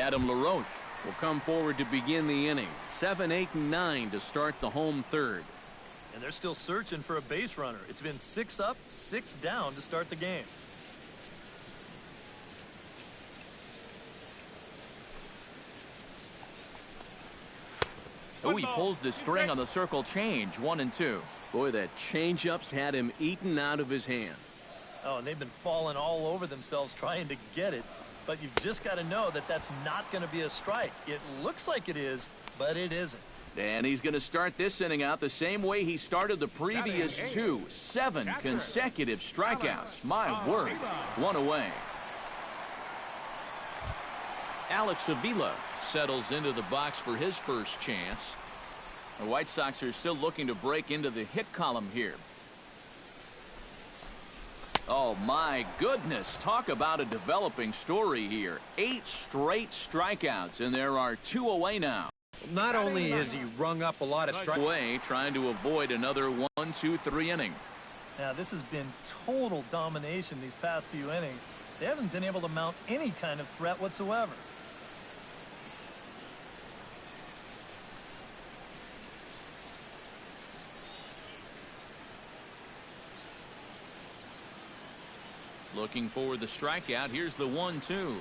Adam LaRoche will come forward to begin the inning. 7, 8, and 9 to start the home third. And they're still searching for a base runner. It's been 6 up, 6 down to start the game. Oh, he pulls the string on the circle change. 1 and 2. Boy, that changeup's had him eaten out of his hand. Oh, and they've been falling all over themselves trying to get it. But you've just got to know that that's not going to be a strike. It looks like it is, but it isn't. And he's going to start this inning out the same way he started the previous 2. 7 consecutive strikeouts. My word. 1 away. Alex Avila settles into the box for his first chance. The White Sox are still looking to break into the hit column here. Oh, my goodness. Talk about a developing story here. 8 straight strikeouts, and there are 2 away now. Not only has he rung up a lot of strikes away, trying to avoid another 1, 2, 3 inning. Now, this has been total domination these past few innings. They haven't been able to mount any kind of threat whatsoever. Looking for the strikeout. Here's the 1-2.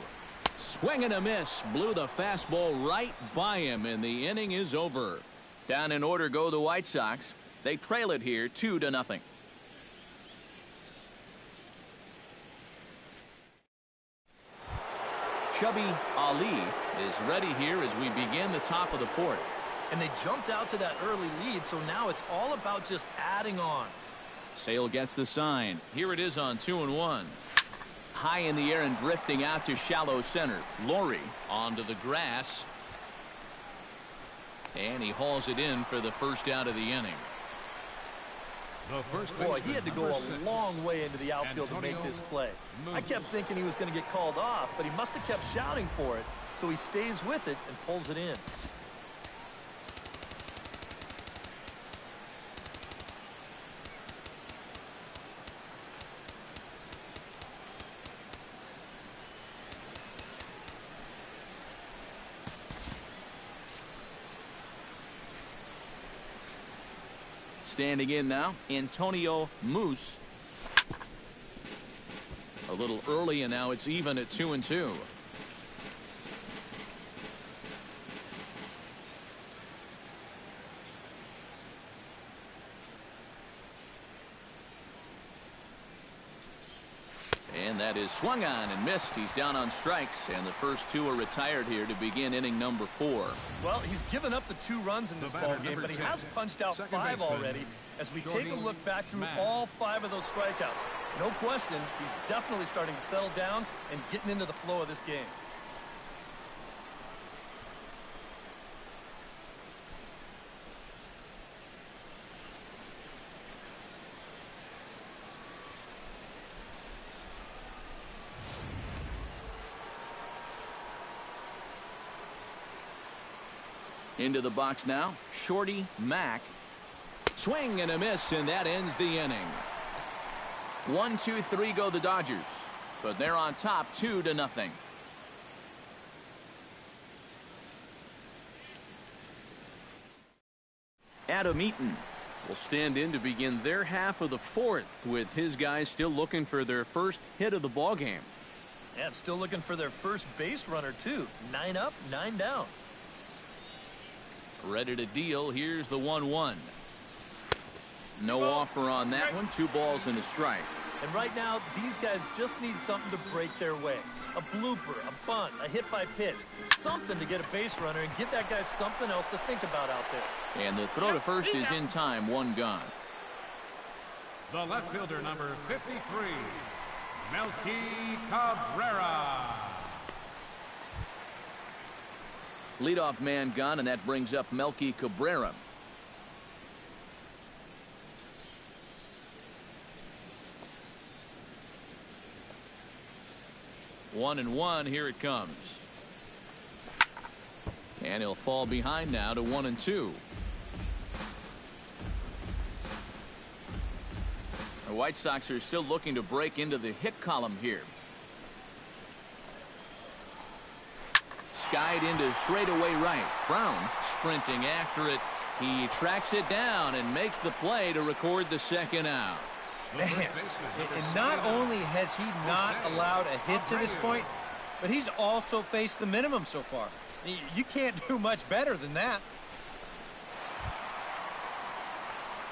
Swing and a miss. Blew the fastball right by him, and the inning is over. Down in order go the White Sox. They trail it here 2-0. Chubby Ali is ready here as we begin the top of the 4th. And they jumped out to that early lead, so now it's all about just adding on. Sale gets the sign. Here it is on 2-1. High in the air and drifting out to shallow center. Laurie onto the grass. And he hauls it in for the first out of the inning. Boy, he had to go a long way into the outfield to make this play. I kept thinking he was going to get called off, but he must have kept shouting for it. So he stays with it and pulls it in. Standing in now, Antonio Moose. A little early, and now it's even at 2-2. And that is swung on and missed. He's down on strikes, and the first 2 are retired here to begin inning number 4. Well, he's given up the 2 runs in this ball game, but he has punched out 5 already. As we take a look back through all 5 of those strikeouts, no question, he's definitely starting to settle down and getting into the flow of this game. Into the box now, Shorty Mack. Swing and a miss, and that ends the inning. 1, 2, 3 go the Dodgers, but they're on top 2-0. Adam Eaton will stand in to begin their half of the 4th, with his guys still looking for their first hit of the ball game. And still looking for their first base runner too. 9 up, 9 down. Ready to deal. Here's the 1-1. No offer on that one. 2 balls and a strike. And right now, these guys just need something to break their way. A blooper, a bunt, a hit by pitch. Something to get a base runner and give that guy something else to think about out there. And the throw to first is in time. 1 gone. The left fielder, number 53, Melky Cabrera. Leadoff man gone, and that brings up Melky Cabrera. One and one. Here it comes. And he'll fall behind now to 1-2. The White Sox are still looking to break into the hit column here. skied into straightaway right. Brown sprinting after it. He tracks it down and makes the play to record the second out. Man, and not only has he not allowed a hit to this point, but he's also faced the minimum so far. You can't do much better than that.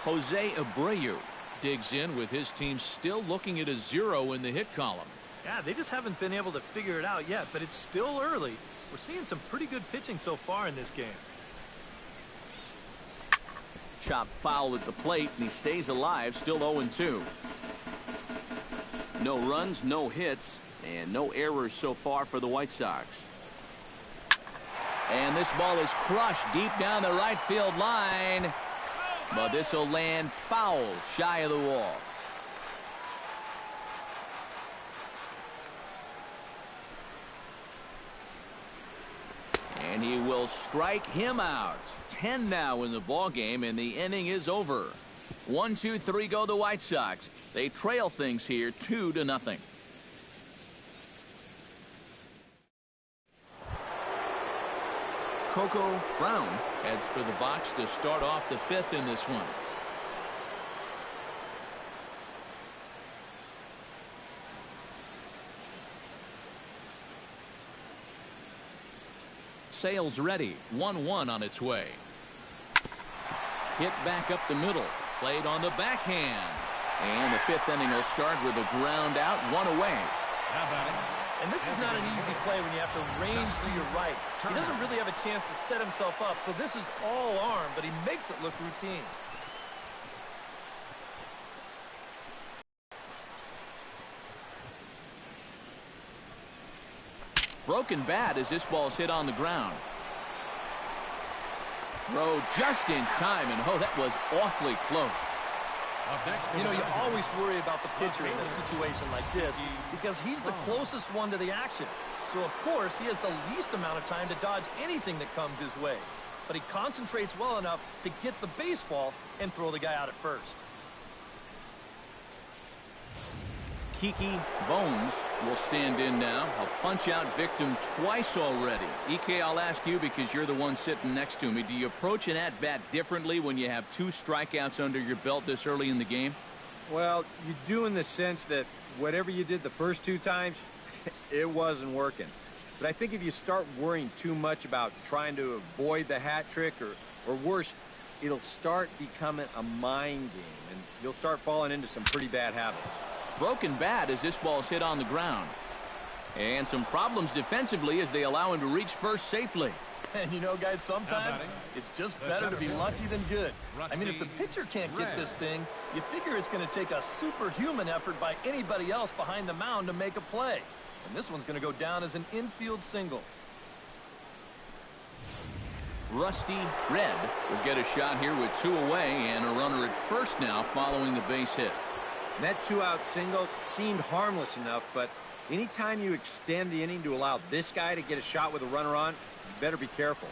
Jose Abreu digs in with his team still looking at a 0 in the hit column. Yeah, they just haven't been able to figure it out yet, but it's still early. We're seeing some pretty good pitching so far in this game. Chop foul at the plate, and he stays alive, still 0-2. No runs, no hits, and no errors so far for the White Sox. And this ball is crushed deep down the right field line. But this will land foul shy of the wall. And he will strike him out. 10 now in the ball game, and the inning is over. 1, 2, 3 go the White Sox. They trail things here 2-0. Coco Brown heads for the box to start off the 5th in this one. Sales ready. 1-1 on its way. Hit back up the middle. Played on the backhand. And the 5th inning will start with a ground out, 1 away. How about it? And this is not an easy play when you have to range to your right. He doesn't really have a chance to set himself up, so this is all arm, but he makes it look routine. Broken bat as this ball's hit on the ground. Throw just in time, and oh, that was awfully close. You know, you always worry about the pitcher in a situation like this because he's the closest one to the action. So, of course, he has the least amount of time to dodge anything that comes his way. But he concentrates well enough to get the baseball and throw the guy out at first. Kiki Bones will stand in now. A punch-out victim twice already. EK, I'll ask you because you're the one sitting next to me. Do you approach an at-bat differently when you have 2 strikeouts under your belt this early in the game? Well, you do in the sense that whatever you did the first 2 times, it wasn't working. But I think if you start worrying too much about trying to avoid the hat trick or worse, it'll start becoming a mind game, and you'll start falling into some pretty bad habits. Broken bat as this ball's hit on the ground. And some problems defensively as they allow him to reach first safely. And you know, guys, sometimes it's just better to be lucky than good. I mean, if the pitcher can't get this thing, you figure it's going to take a superhuman effort by anybody else behind the mound to make a play. And this one's going to go down as an infield single. Rusty Red will get a shot here with 2 away and a runner at first now following the base hit. And that 2-out single seemed harmless enough, but anytime you extend the inning to allow this guy to get a shot with a runner on, you better be careful.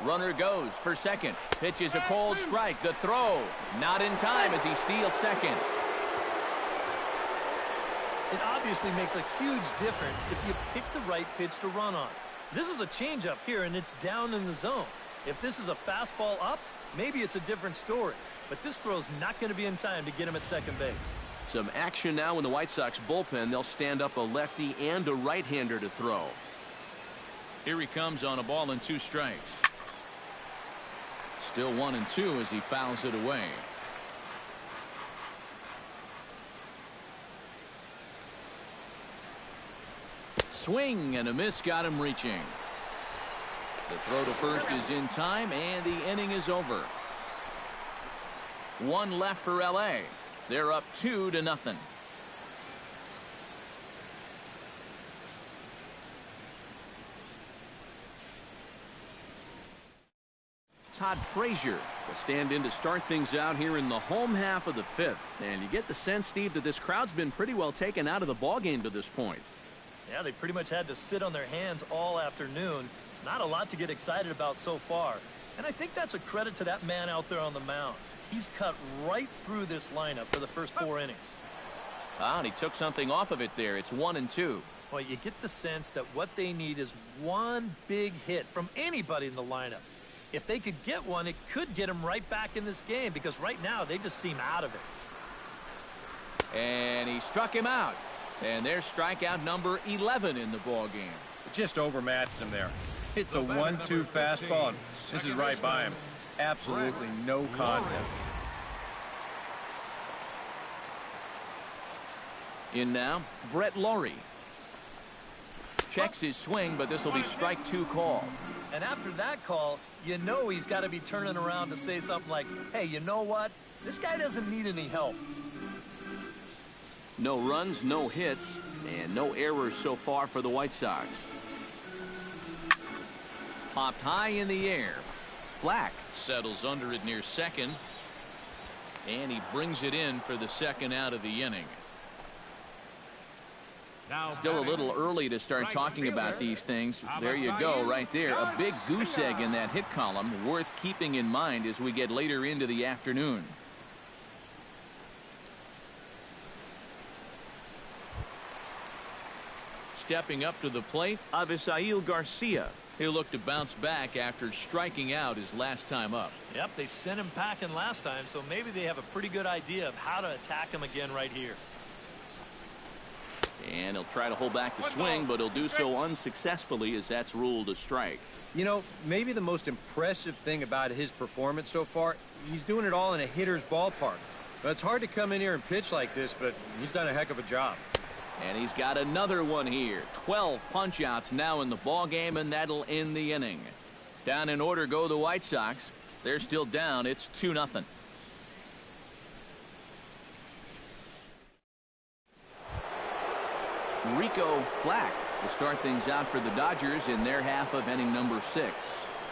Runner goes for second. Pitch is a cold strike. The throw not in time as he steals second. It obviously makes a huge difference if you pick the right pitch to run on. This is a changeup here, and it's down in the zone. If this is a fastball up, maybe it's a different story. But this throw's not going to be in time to get him at second base. Some action now in the White Sox bullpen. They'll stand up a lefty and a right-hander to throw. Here he comes on a ball and 2 strikes. Still 1-2 as he fouls it away. Swing and a miss got him reaching. The throw to first is in time, and the inning is over. 1 left for LA. They're up 2-0. Todd Frazier will stand in to start things out here in the home half of the 5th. And you get the sense, Steve, that this crowd's been pretty well taken out of the ballgame to this point. Yeah, they pretty much had to sit on their hands all afternoon. Not a lot to get excited about so far. And I think that's a credit to that man out there on the mound. He's cut right through this lineup for the first 4 innings. And he took something off of it there. It's 1-2. Well, you get the sense that what they need is one big hit from anybody in the lineup. If they could get one, it could get them right back in this game, because right now they just seem out of it. And he struck him out. And there's strikeout number 11 in the ball game. Just overmatched him there. It's a 1-2 fastball, and this is right by him. Absolutely no contest. In now, Brett Laurie. Checks his swing, but this will be strike 2 call. And after that call, you know he's got to be turning around to say something like, hey, you know what? This guy doesn't need any help. No runs, no hits, and no errors so far for the White Sox. Popped high in the air. Black settles under it near second. And he brings it in for the second out of the inning. Still a little early to start talking about these things. There you go, right there. A big goose egg in that hit column, worth keeping in mind as we get later into the afternoon. Stepping up to the plate, Avisail Garcia. He'll look to bounce back after striking out his last time up. Yep, they sent him packing last time, so maybe they have a pretty good idea of how to attack him again right here. And he'll try to hold back the swing, but he'll do so unsuccessfully as that's ruled a strike. You know, maybe the most impressive thing about his performance so far, he's doing it all in a hitter's ballpark. But it's hard to come in here and pitch like this, but he's done a heck of a job. And he's got another one here. 12 punch-outs now in the ball game, and that'll end the inning. Down in order go the White Sox. They're still down. It's 2-0. Rico Black will start things out for the Dodgers in their half of inning number 6.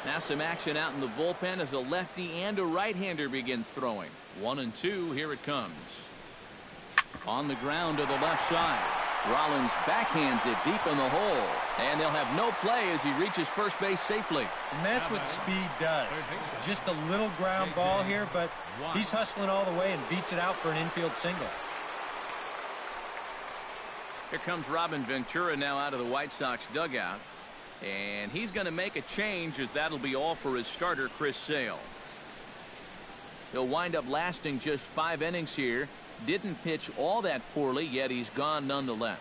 Now some action out in the bullpen as a lefty and a right-hander begin throwing. 1-2, here it comes. On the ground to the left side. Rollins backhands it deep in the hole. And they'll have no play as he reaches first base safely. And that's what speed does. Just a little ground ball here, but he's hustling all the way and beats it out for an infield single. Here comes Robin Ventura now out of the White Sox dugout. And he's going to make a change, as that'll be all for his starter, Chris Sale. He'll wind up lasting just 5 innings here. Didn't pitch all that poorly, yet he's gone nonetheless.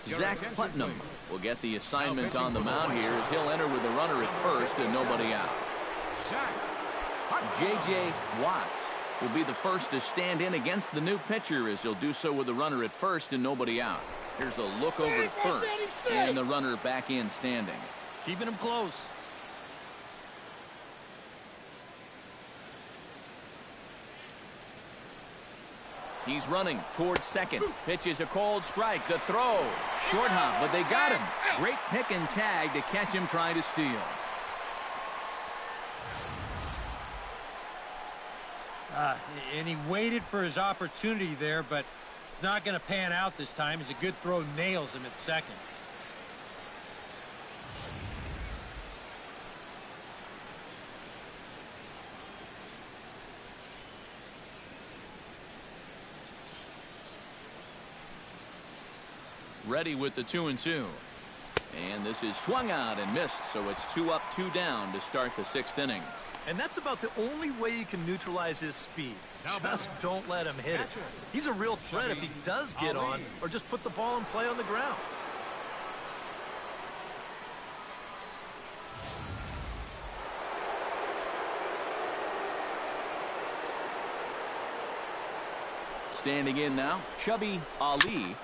Zach Putnam will get the assignment on the mound here as he'll enter with a runner at first and nobody out. J.J. Watts will be the first to stand in against the new pitcher, as he'll do so with a runner at first and nobody out. Here's a look over at first, and the runner back in standing. Keeping him close. He's running towards second. Pitch is a cold strike. The throw. Short hop, but they got him. Great pick and tag to catch him trying to steal. And he waited for his opportunity there, but it's not going to pan out this time, as a good throw nails him at second. Ready with the 2-2. And this is swung out and missed, so it's 2 up, 2 down to start the 6th inning. And that's about the only way you can neutralize his speed. Just don't let him hit it. He's a real threat if he does get on, or just put the ball in play on the ground. Standing in now, Chubby Ali.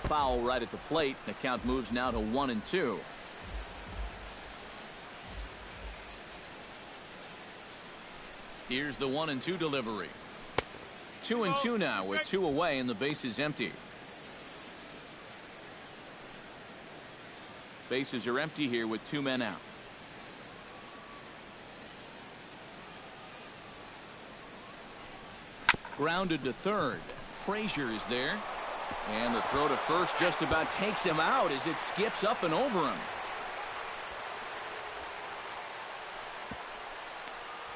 Foul right at the plate. The count moves now to 1-2. Here's the 1-2 delivery. 2-2 now with 2 away and the base is empty. Bases are empty here with 2 men out. Grounded to third. Frazier is there. And the throw to first just about takes him out as it skips up and over him.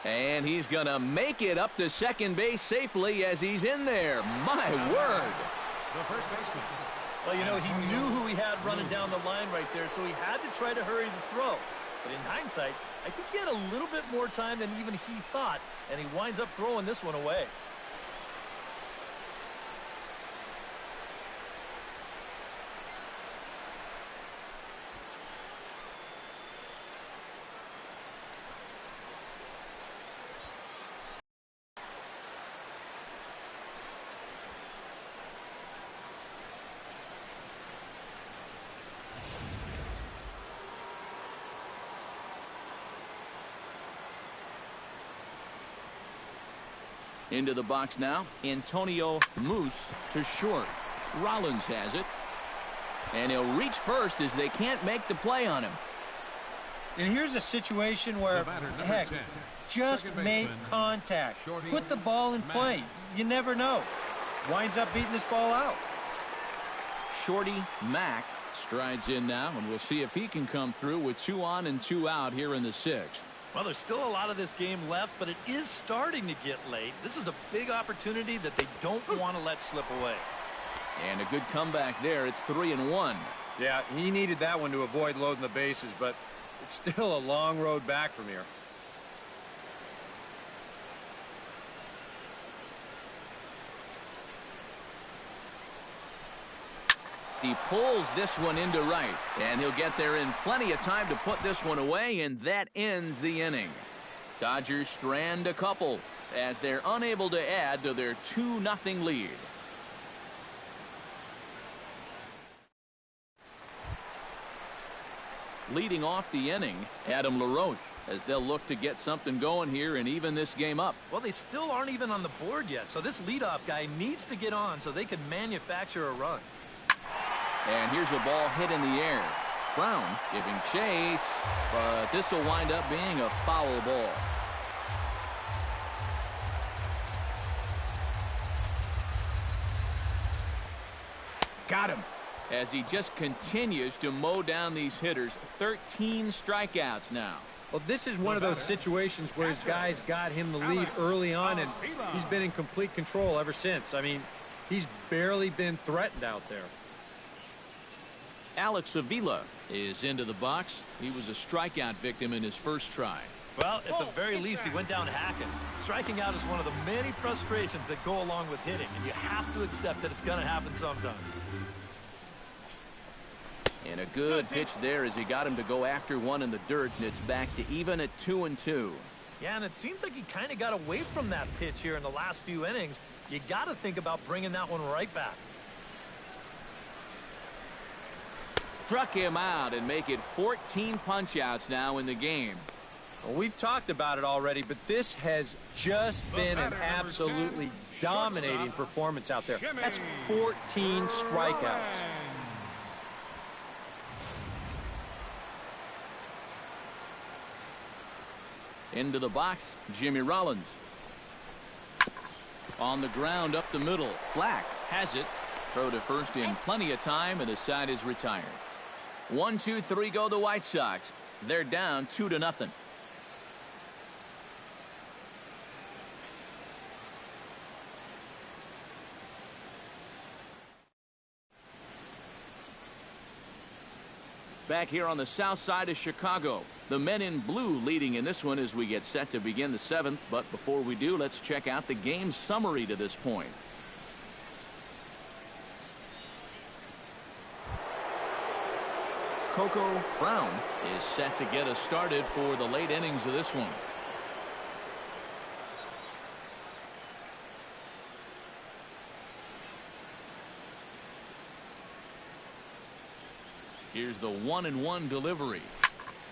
And he's going to make it up to second base safely as he's in there. My word. The first baseman. Well, you know, he knew who he had running down the line right there, so he had to try to hurry the throw. But in hindsight, I think he had a little bit more time than even he thought, and he winds up throwing this one away. Into the box now. Antonio Moose to short. Rollins has it. And he'll reach first as they can't make the play on him. And here's a situation where, heck, just make contact. Put the ball in play. You never know. Winds up beating this ball out. Shorty Mack strides in now, and we'll see if he can come through with 2 on and 2 out here in the 6th. Well, there's still a lot of this game left, but it is starting to get late. This is a big opportunity that they don't want to let slip away. And a good comeback there. It's 3-1. Yeah, he needed that one to avoid loading the bases, but it's still a long road back from here. He pulls this one into right, and he'll get there in plenty of time to put this one away, and that ends the inning. Dodgers strand a couple as they're unable to add to their 2-0 lead. Leading off the inning, Adam LaRoche, as they'll look to get something going here and even this game up. Well, they still aren't even on the board yet, so this leadoff guy needs to get on so they can manufacture a run. And here's a ball hit in the air. Brown giving chase, but this will wind up being a foul ball. Got him. As he just continues to mow down these hitters. 13 strikeouts now. Well, this is one of those situations where his guys got him the lead early on, and he's been in complete control ever since. I mean, he's barely been threatened out there. Alex Avila is into the box. He was a strikeout victim in his first try. Well, at the very least, he went down hacking. Striking out is one of the many frustrations that go along with hitting, and you have to accept that it's going to happen sometimes. And a good pitch there as he got him to go after one in the dirt, and it's back to even at 2-2. Yeah, and it seems like he kind of got away from that pitch here in the last few innings. You got to think about bringing that one right back. Struck him out and make it 14 punch-outs now in the game. Well, we've talked about it already, but this has just been an absolutely dominating performance out there. That's 14 strikeouts. Into the box, Jimmy Rollins. On the ground up the middle. Black has it. Throw to first in plenty of time, and the side is retired. 1-2-3 go the White Sox. They're down 2-0. Back here on the south side of Chicago, the men in blue leading in this one as we get set to begin the 7th. But before we do, let's check out the game summary to this point. Coco Brown is set to get us started for the late innings of this one. Here's the 1-1 delivery.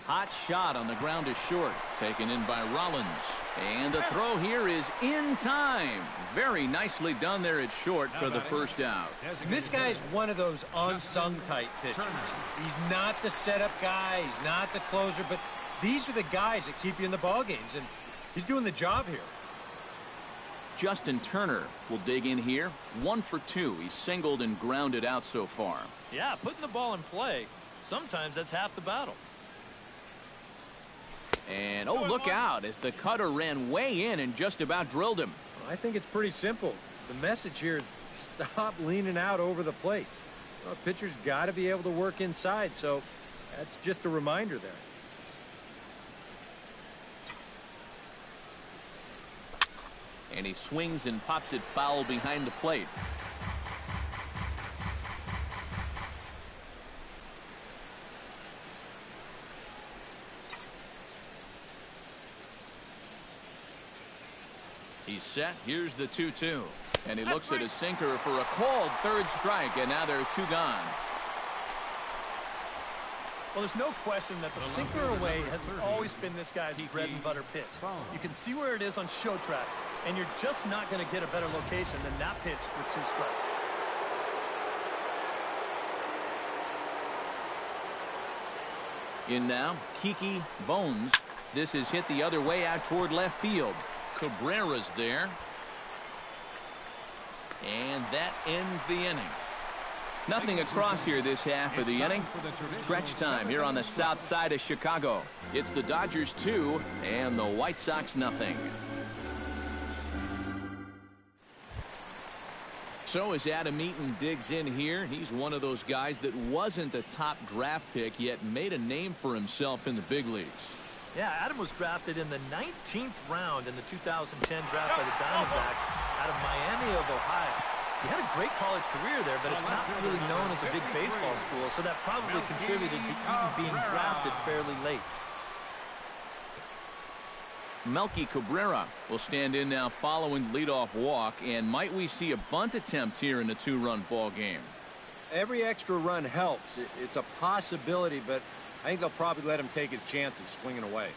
Hot shot on the ground is short. Taken in by Rollins. And the throw here is in time. Very nicely done there at short for the first out. This guy's one of those unsung type pitchers. He's not the setup guy. He's not the closer. But these are the guys that keep you in the ball games. And he's doing the job here. Justin Turner will dig in here. 1 for 2. He's singled and grounded out so far. Yeah, putting the ball in play, sometimes that's half the battle. And, oh, look out as the cutter ran way in and just about drilled him. I think it's pretty simple. The message here is stop leaning out over the plate. Well, pitcher's got to be able to work inside, so that's just a reminder there. And he swings and pops it foul behind the plate. He's set. Here's the 2-2. And he looks at his sinker for a called third strike, and now there are two gone. Well, there's no question that the sinker away has always been this guy's bread and butter pitch. You can see where it is on show track, and you're just not going to get a better location than that pitch with 2 strikes. In now, Kiki Bones. This is hit the other way out toward left field. Cabrera's there. And that ends the inning. Nothing across here this half of the inning. Stretch time here on the south side of Chicago. It's the Dodgers 2 and the White Sox nothing. So as Adam Eaton digs in here, he's one of those guys that wasn't a top draft pick yet made a name for himself in the big leagues. Yeah, Adam was drafted in the 19th round in the 2010 draft by the Diamondbacks out of Miami of Ohio. He had a great college career there, but it's not really known as a big baseball school, so that probably contributed to Eaton being drafted fairly late. Melky Cabrera will stand in now following the leadoff walk, and might we see a bunt attempt here in a 2-run ball game? Every extra run helps. It's a possibility, but I think they'll probably let him take his chances swinging away.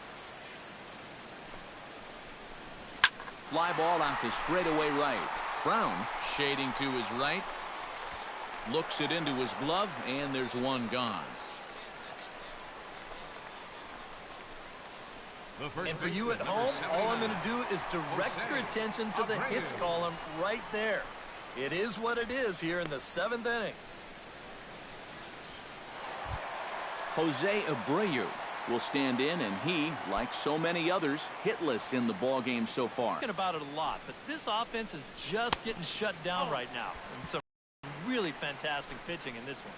Fly ball out to straightaway right. Brown shading to his right. Looks it into his glove, and there's one gone. And for you at home, all I'm going to do is direct your attention to the hits column right there. It is what it is here in the 7th inning. Jose Abreu will stand in, and he, like so many others, hitless in the ball game so far. Thinking about it a lot, but this offense is just getting shut down right now. And some really fantastic pitching in this one.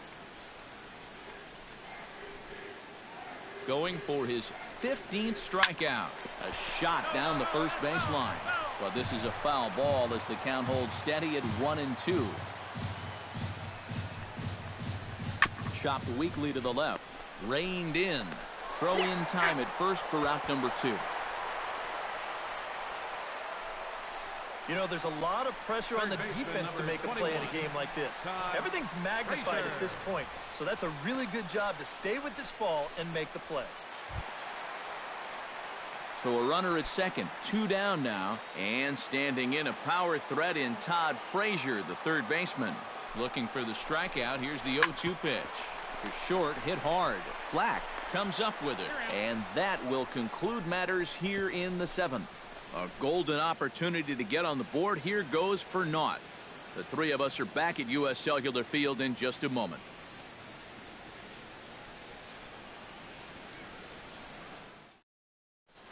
Going for his 15th strikeout. A shot down the first baseline. But this is a foul ball as the count holds steady at 1-2. Chopped weakly to the left. Reined in. Throw in time at first for out number 2. You know, there's a lot of pressure on the defense to make a play in a game like this. Everything's magnified at this point, so that's a really good job to stay with this ball and make the play. So a runner at second, 2 down now, and standing in a power threat in Todd Frazier, the third baseman. Looking for the strikeout. Here's the 0-2 pitch. For short, hit hard. Black comes up with it, and that will conclude matters here in the 7th. A golden opportunity to get on the board here goes for naught. The three of us are back at U.S. Cellular Field in just a moment.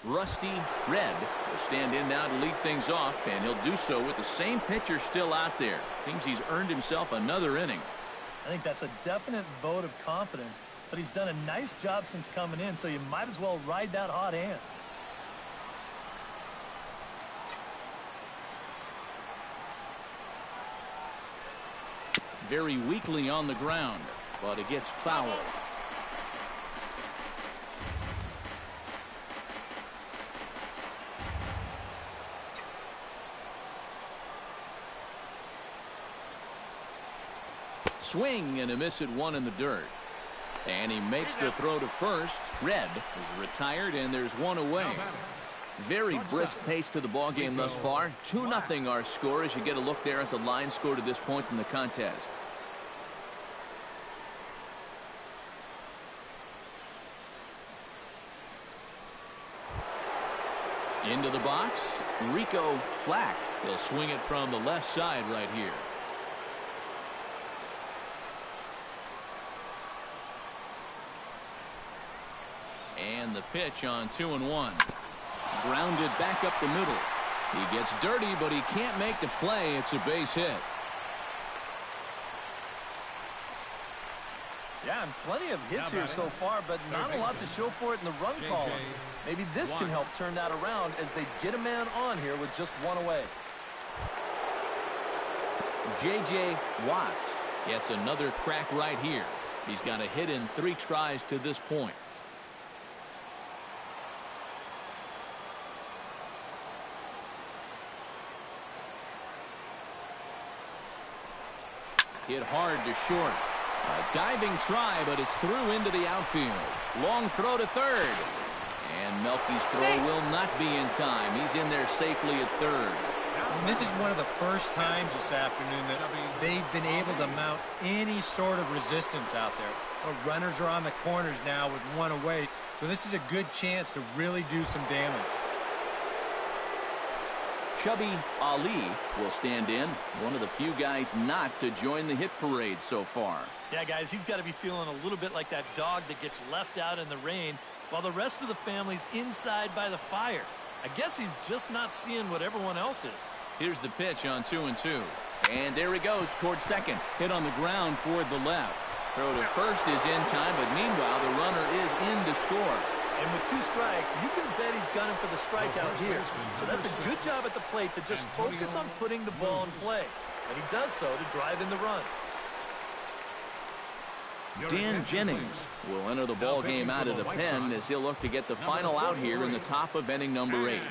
Rusty Red will stand in now to lead things off, and he'll do so with the same pitcher still out there. Seems he's earned himself another inning. I think that's a definite vote of confidence, but he's done a nice job since coming in, so you might as well ride that hot hand. Very weakly on the ground, but it gets fouled. Swing and a miss at 1 in the dirt. And he makes the throw to first. Red is retired, and there's 1 away. Very brisk pace to the ball game thus far. 2-0 our score as you get a look there at the line score to this point in the contest. Into the box, Rico Black. He'll swing it from the left side right here. And the pitch on 2-1. Grounded back up the middle. He gets dirty, but he can't make the play. It's a base hit. Yeah, and plenty of hits here so far, but not a lot to show for it in the run column. Maybe this can help turn that around as they get a man on here with just one away. J.J. Watts gets another crack right here. He's got a hit in 3 tries to this point. Hit hard to short. A diving try, but it's through into the outfield. Long throw to third. And Melky's throw will not be in time. He's in there safely at third. And this is one of the first times this afternoon that they've been able to mount any sort of resistance out there. Well, runners are on the corners now with one away, so this is a good chance to really do some damage. Chubby Ali will stand in, one of the few guys not to join the hit parade so far. Yeah, guys, he's got to be feeling a little bit like that dog that gets left out in the rain while the rest of the family's inside by the fire. I guess he's just not seeing what everyone else is. Here's the pitch on 2-2. And there he goes towards second. Hit on the ground toward the left. Throw to first is in time, but meanwhile the runner is in to score. And with 2 strikes, you can bet he's gunning for the strikeout here. So that's a good job at the plate to just focus on putting the ball in play. And he does so to drive in the run. Dan Jennings will enter the ball game out of the pen as he'll look to get the final out here in the top of inning number 8.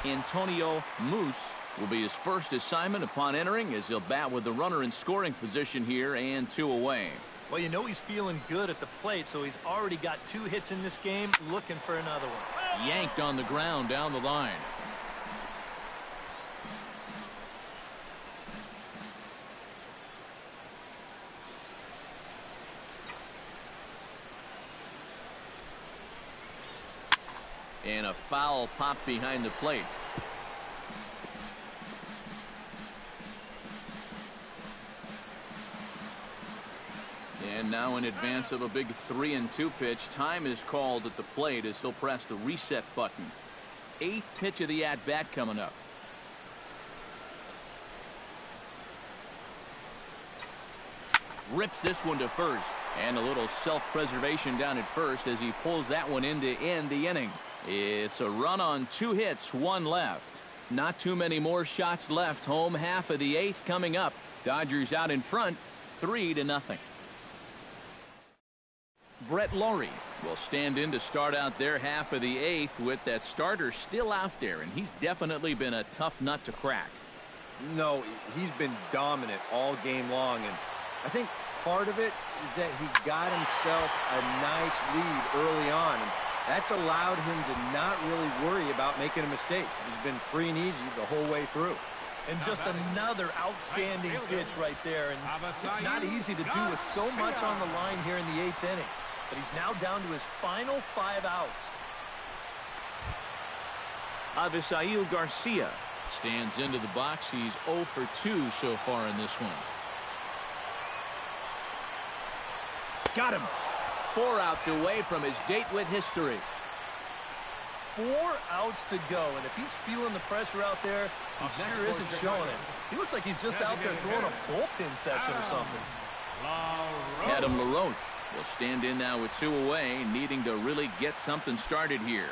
Antonio Moose will be his first assignment upon entering as he'll bat with the runner in scoring position here and 2 away. Well, you know he's feeling good at the plate, so he's already got 2 hits in this game, looking for another one. Yanked on the ground down the line. And a foul pop behind the plate. And now in advance of a big 3-2 pitch, time is called at the plate as he'll press the reset button. 8th pitch of the at-bat coming up. Rips this one to first. And a little self-preservation down at first as he pulls that one in to end the inning. It's a run on 2 hits, 1 left. Not too many more shots left. Home half of the 8th coming up. Dodgers out in front, 3-0. Brett Laurie will stand in to start out their half of the 8th with that starter still out there, and he's definitely been a tough nut to crack. No, he's been dominant all game long, and I think part of it is that he got himself a nice lead early on, and that's allowed him to not really worry about making a mistake. He's been free and easy the whole way through. And just another outstanding pitch right there. And it's not easy to do with so much on the line here in the 8th inning. But he's now down to his final 5 outs. Avisail Garcia stands into the box. He's 0 for 2 so far in this one. Got him. 4 outs away from his date with history. 4 outs to go, and if he's feeling the pressure out there, he sure isn't showing it. He looks like he's just out there throwing a bullpen session or something. Adam LaRoche will stand in now with 2 away, needing to really get something started here.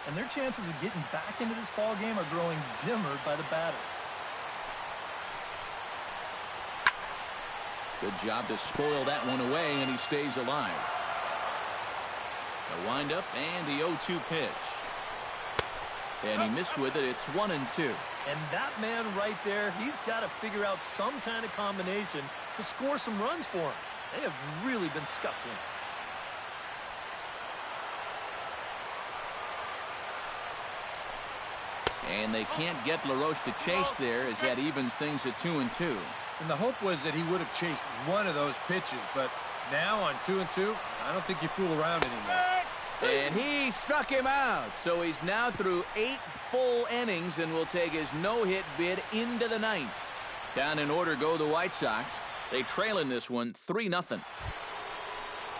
And their chances of getting back into this ball game are growing dimmer by the batter. Good job to spoil that one away, and he stays alive. The windup and the 0-2 pitch. And he missed with it. It's 1-2. And that man right there, he's got to figure out some kind of combination to score some runs for him. They have really been scuffling. And they can't get LaRoche to chase there as that evens things at 2-2. And the hope was that he would have chased one of those pitches, but now on 2-2, I don't think you fool around anymore. And he struck him out. So he's now through 8 full innings and will take his no-hit bid into the 9th. Down in order go the White Sox. They trail in this one 3-0.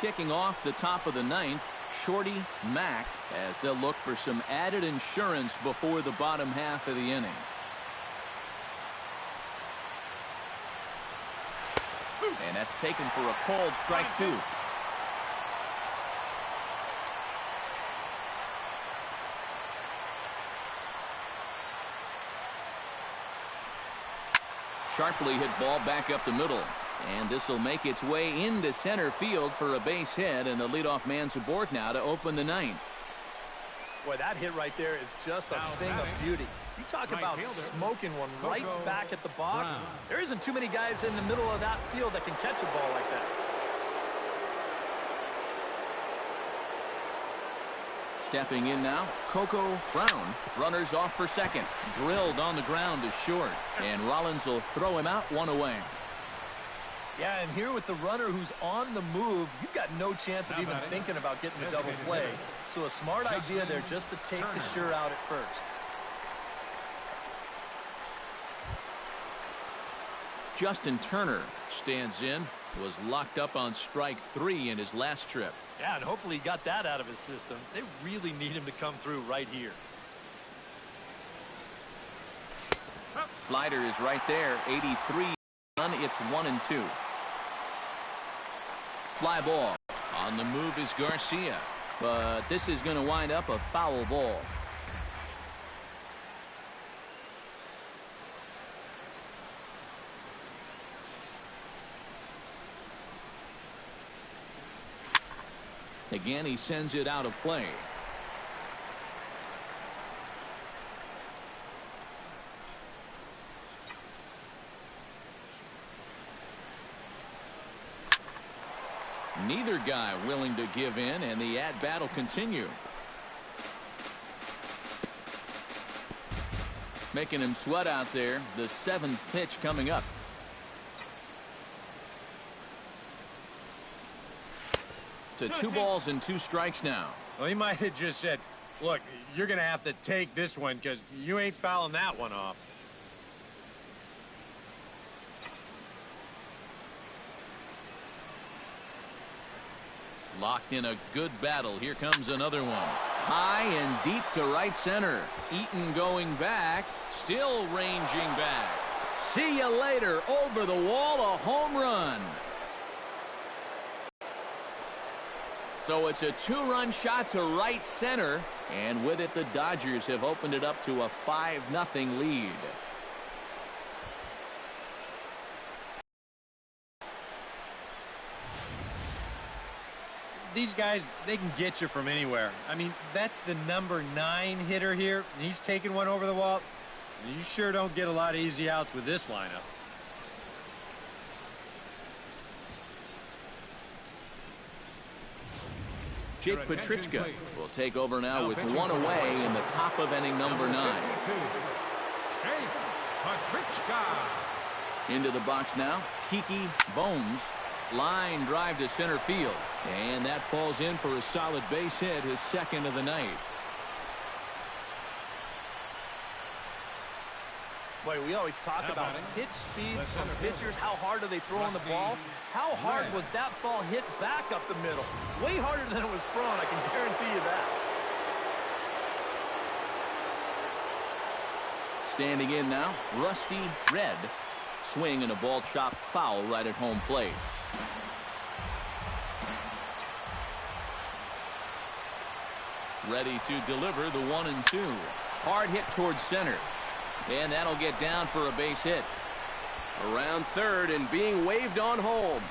Kicking off the top of the 9th, Shorty Mack, as they'll look for some added insurance before the bottom half of the inning. And that's taken for a called strike 2. Sharply hit ball back up the middle. And this will make its way into center field for a base hit, and the leadoff man's aboard now to open the ninth. Boy, that hit right there is just a thing of beauty. You talk about smoking one right back at the box. There isn't too many guys in the middle of that field that can catch a ball like that. Stepping in now, Coco Brown. Runners off for second. Drilled on the ground to short. And Rollins will throw him out, one away. Yeah, and here with the runner who's on the move, you've got no chance of even thinking about getting the double play. So a smart idea there just to take the sure out at first. Justin Turner stands in. Was locked up on strike 3 in his last trip. Yeah, and hopefully he got that out of his system. They really need him to come through right here. Slider is right there. 83. It's 1-2. Fly ball. On the move is Garcia. But this is going to wind up a foul ball. Again, he sends it out of play. Neither guy willing to give in, and the at-bat will continue. Making him sweat out there. The 7th pitch coming up. To 2 balls and 2 strikes now. Well, he might have just said, look, you're going to have to take this one because you ain't fouling that one off. Locked in a good battle. Here comes another one. High and deep to right center. Eaton going back. Still ranging back. See you later. Over the wall, a home run. So it's a 2-run shot to right center. And with it, the Dodgers have opened it up to a 5-0 lead. These guys, they can get you from anywhere. I mean, that's the number 9 hitter here, and he's taking one over the wall. You sure don't get a lot of easy outs with this lineup. Jake Petrichka will take over now with 1 away in the top of inning number 9. Jake Petrichka. Into the box now, Kiki Bones. Line drive to center field. And that falls in for a solid base hit, his 2nd of the night. Boy, we always talk about pitch speeds from pitchers. How hard are they throwing the ball? How hard was that ball hit back up the middle? Way harder than it was thrown, I can guarantee you that. Standing in now, Rusty Red. Swing and a ball chopped foul right at home plate. Ready to deliver the 1-2. Hard hit towards center. And that'll get down for a base hit. Around third and being waved on home.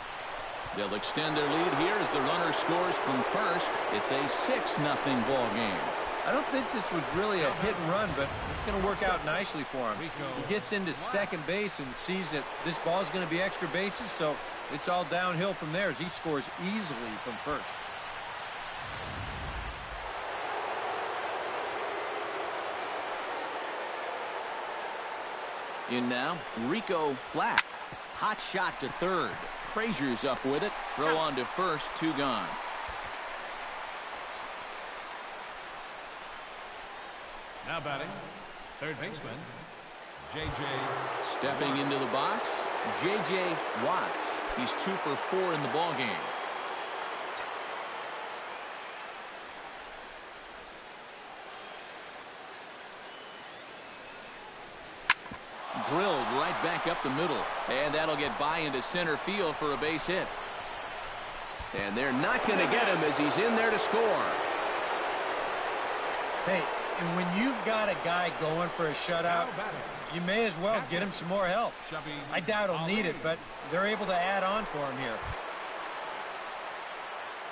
They'll extend their lead here as the runner scores from first. It's a 6-0 ball game. I don't think this was really a hit and run, but it's going to work out nicely for him. He gets into second base and sees that this ball is going to be extra bases, so it's all downhill from there as he scores easily from first. In now, Rico Black. Hot shot to third. Frazier's up with it. Throw on to first, 2 gone. Now batting, third baseman, J.J. Stepping into the box, J.J. Watts. He's 2 for 4 in the ballgame. drilled right back up the middle. And that'll get by into center field for a base hit. And they're not going to get him as he's in there to score. Hey, and when you've got a guy going for a shutout, you may as well get him some more help. I doubt he'll need it, but they're able to add on for him here.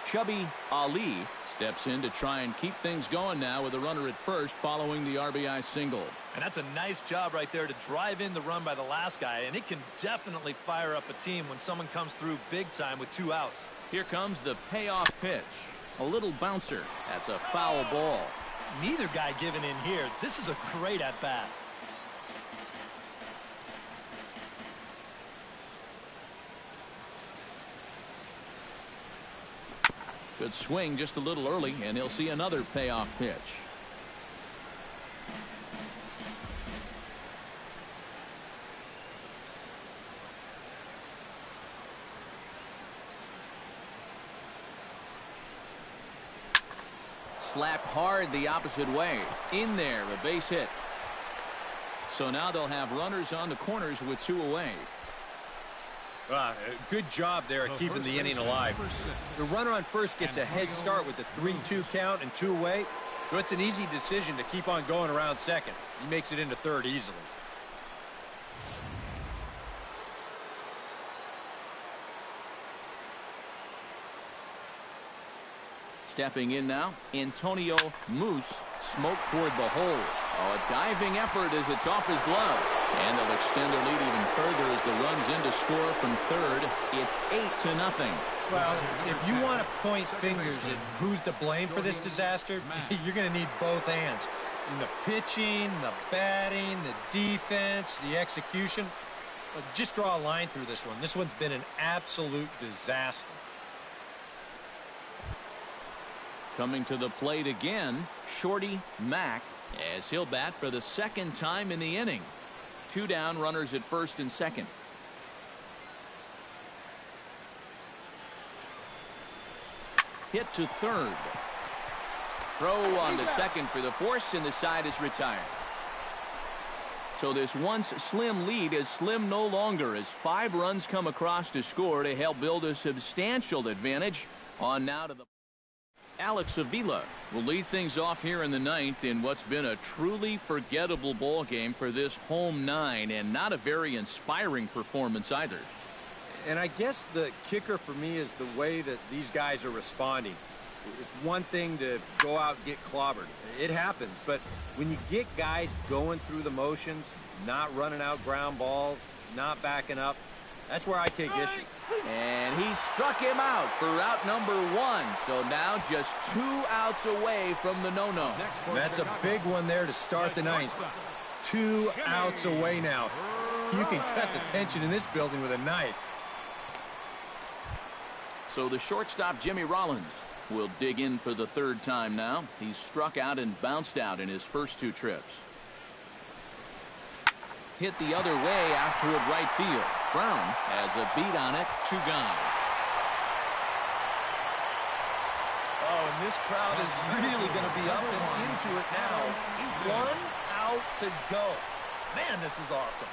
Chubby Ali steps in to try and keep things going now with a runner at first following the RBI single. And that's a nice job right there to drive in the run by the last guy, and it can definitely fire up a team when someone comes through big time with 2 outs. Here comes the payoff pitch. A little bouncer. That's a foul ball. Neither guy giving in here. This is a great at-bat. Good swing just a little early, and he'll see another payoff pitch. Slapped hard the opposite way. In there, a base hit. So now they'll have runners on the corners with 2 away. Good job there at keeping the inning alive. The runner on first gets a head start with the 3-2 count and 2 away, so it's an easy decision to keep on going around second. He makes it into third easily. Stepping in now, Antonio Moose smoked toward the hole. Oh, a diving effort as it's off his glove. And they'll extend their lead even further as the run's in to score from third. It's 8-0. Well, if you want to point fingers at who's to blame for this disaster, you're going to need both hands. In the pitching, the batting, the defense, the execution. Just draw a line through this one. This one's been an absolute disaster. Coming to the plate again, Shorty Mack, as he'll bat for the 2nd time in the inning. 2 down, runners at first and second. Hit to third. Throw on the second for the force, and the side is retired. So this once slim lead is slim no longer as 5 runs come across to score to help build a substantial advantage. On now to the Alex Avila will lead things off here in the 9th in what's been a truly forgettable ball game for this home 9, and not a very inspiring performance either. And I guess the kicker for me is the way that these guys are responding. It's one thing to go out and get clobbered. It happens, but when you get guys going through the motions, not running out ground balls, not backing up, that's where I take issue. And he struck him out for out number 1. So now just 2 outs away from the no-no. That's a big one there to start the 9th. 2 outs away now. You can cut the tension in this building with a knife. So the shortstop, Jimmy Rollins, will dig in for the 3rd time now. He's struck out and bounced out in his first 2 trips. Hit the other way out toward right field. Brown has a beat on it. 2 gone. Oh, and this crowd is really going to be up and into it now. 1 out to go. Man, this is awesome.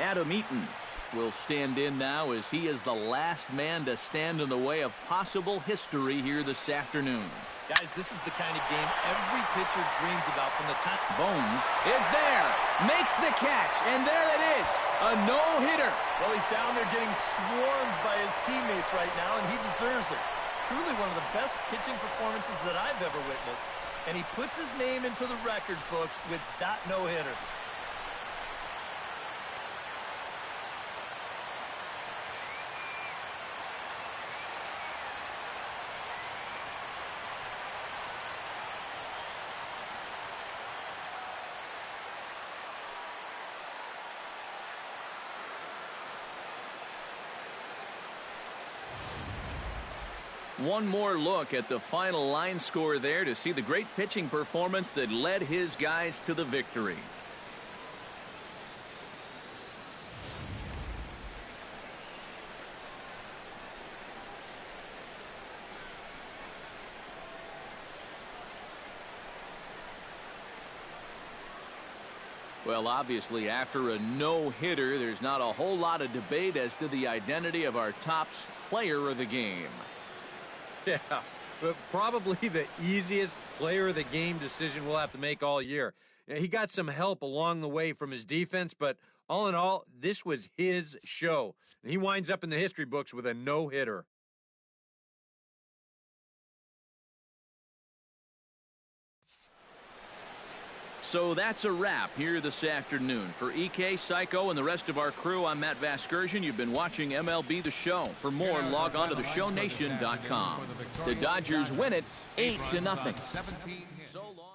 Adam Eaton will stand in now as he is the last man to stand in the way of possible history here this afternoon. Guys, this is the kind of game every pitcher dreams about from the time. Bones is there, makes the catch, and there it is, a no-hitter. Well, he's down there getting swarmed by his teammates right now, and he deserves it. Truly one of the best pitching performances that I've ever witnessed, and he puts his name into the record books with that no-hitter. One more look at the final line score there to see the great pitching performance that led his guys to the victory. Well, obviously, after a no-hitter, there's not a whole lot of debate as to the identity of our top player of the game. Yeah, but probably the easiest player of the game decision we'll have to make all year. He got some help along the way from his defense, but all in all, this was his show. And he winds up in the history books with a no-hitter. So that's a wrap here this afternoon. For EK, Psycho, and the rest of our crew, I'm Matt Vasgersian. You've been watching MLB The Show. For more, log on to theshownation.com. The Dodgers win it 8-0. So long.